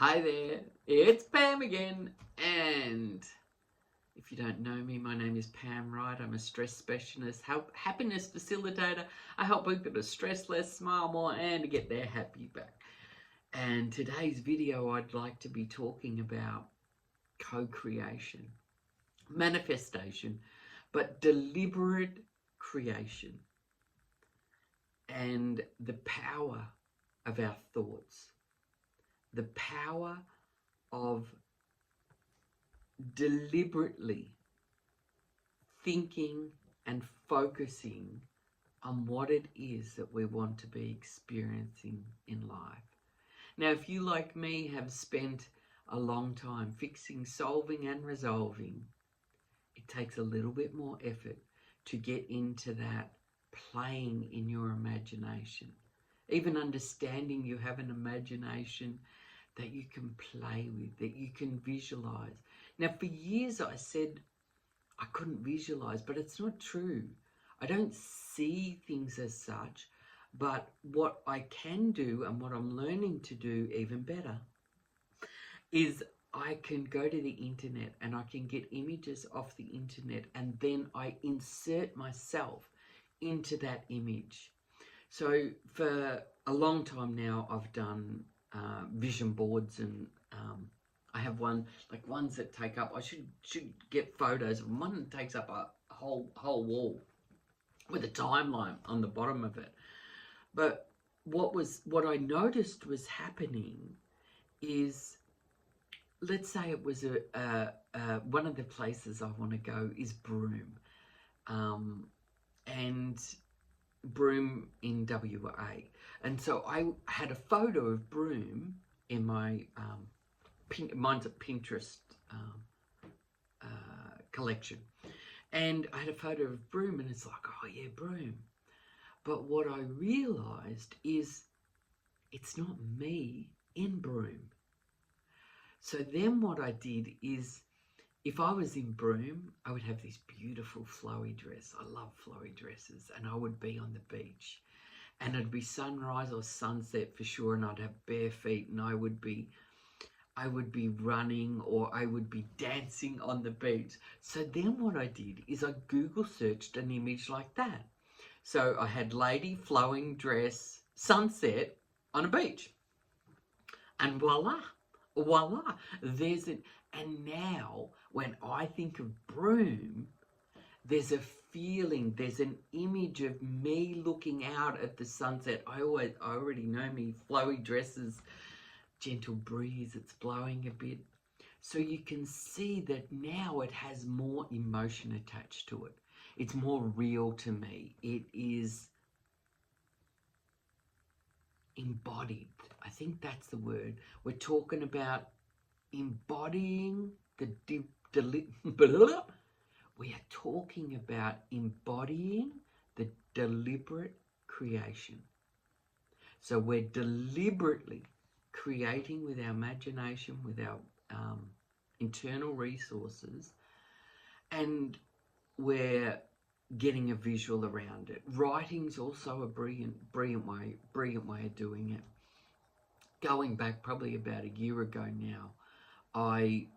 Hi there, it's Pam again, and if you don't know me, my name is Pam Wright. I'm a stress specialist, happiness facilitator. I help people to stress less, smile more, and to get their happy back. And today's video, I'd like to be talking about co-creation, manifestation, but deliberate creation, and the power of our thoughts. The power of deliberately thinking and focusing on what it is that we want to be experiencing in life. Now, if you, like me, have spent a long time fixing, solving, and resolving, it takes a little bit more effort to get into that playing in your imagination. Even understanding you have an imagination that you can play with, that you can visualize. Now, for years I said I couldn't visualize, but it's not true. I don't see things as such, but what I can do, and what I'm learning to do even better, is I can go to the internet and I can get images off the internet, and then I insert myself into that image. So for a long time now, I've done vision boards, and I have ones that take up, I should get photos of one that takes up a whole wall with a timeline on the bottom of it. But what I noticed was happening is, let's say it was one of the places I want to go is Broome, and Broome in WA. And so I had a photo of Broome in my mine's a Pinterest collection, and I had a photo of Broome, and it's like, oh yeah, Broome. But what I realized is it's not me in Broome. So then what I did is, if I was in Broome, I would have this beautiful flowy dress. I love flowy dresses. And I would be on the beach. And it'd be sunrise or sunset for sure. And I'd have bare feet. And I would be running, or I would be dancing on the beach. So then what I did is I Google searched an image like that. So I had lady, flowing dress, sunset on a beach. And voila. There's an... And now, when I think of Broome, there's a feeling, there's an image of me looking out at the sunset. I already know me, flowy dresses, gentle breeze, it's blowing a bit. So you can see that now it has more emotion attached to it. It's more real to me. It is embodied. I think that's the word. We're talking about embodying we are talking about embodying the deliberate creation. So we're deliberately creating with our imagination, with our internal resources, and we're getting a visual around it. Writing's also a brilliant way of doing it. Going back probably about a year ago now, I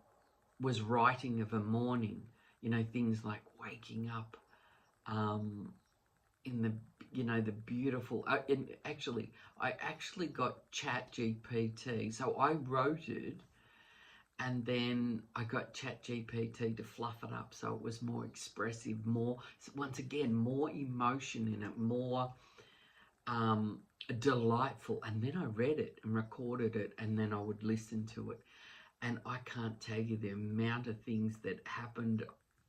was writing of a morning, things like waking up in the beautiful, and actually, I actually got ChatGPT. So I wrote it, and then I got ChatGPT to fluff it up so it was more expressive, once again, more emotion in it, more delightful. And then I read it and recorded it, and then I would listen to it. And I can't tell you the amount of things that happened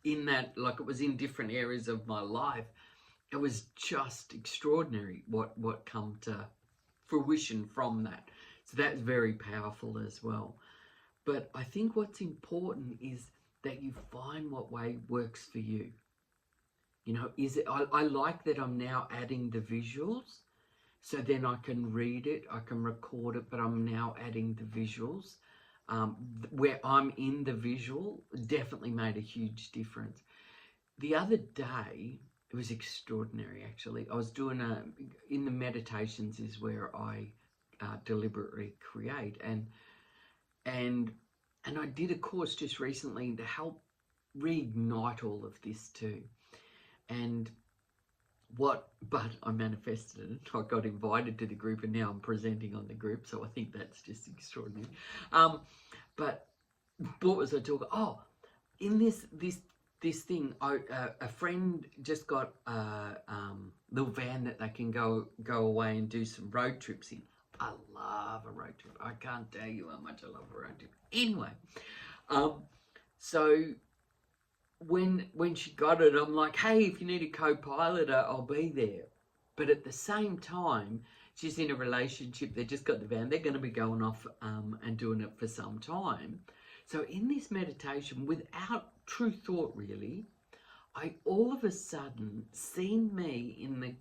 in that, like it was in different areas of my life. It was just extraordinary what come to fruition from that. So that's very powerful as well. But I think what's important is that you find what way works for you. Is it, I like that I'm now adding the visuals, so then I can read it, I can record it, but I'm now adding the visuals. Where I'm in the visual definitely made a huge difference. The other day, it was extraordinary actually. I was doing in the meditations is where I deliberately create, and And I did a course just recently to help reignite all of this too. And but I manifested it. I got invited to the group, and now I'm presenting on the group. So I think that's just extraordinary. But what was I talking? Oh, in this thing, a friend just got a little van that they can go away and do some road trips in. I love a road trip. I can't tell you how much I love a road trip. Anyway, so when she got it, I'm like, hey, if you need a co-pilot, I'll be there. But at the same time, she's in a relationship. They just got the van. They're going to be going off and doing it for some time. So in this meditation, without true thought really, I all of a sudden seen me in the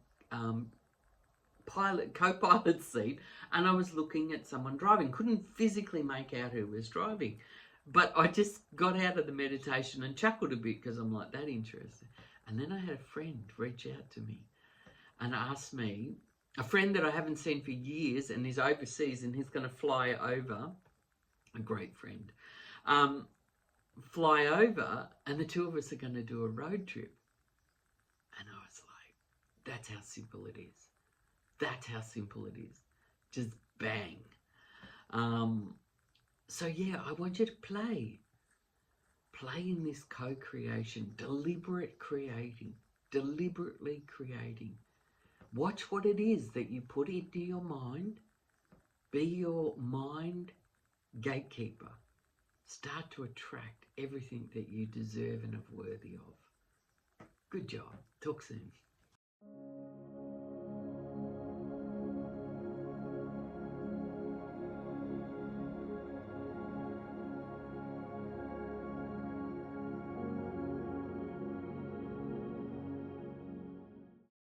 co-pilot seat, and I was looking at someone driving. Couldn't physically make out who was driving. But I just got out of the meditation and chuckled a bit because I'm like, that interesting. And then I had a friend reach out to me and ask me, a friend that I haven't seen for years and is overseas, and he's going to fly over, a great friend, fly over, and the two of us are going to do a road trip. And I was like, that's how simple it is. That's how simple it is. Just bang. So yeah, I want you to play in this co-creation, deliberately creating. Watch what it is that you put into your mind. Be your mind gatekeeper. Start to attract everything that you deserve and are worthy of. Good job. Talk soon.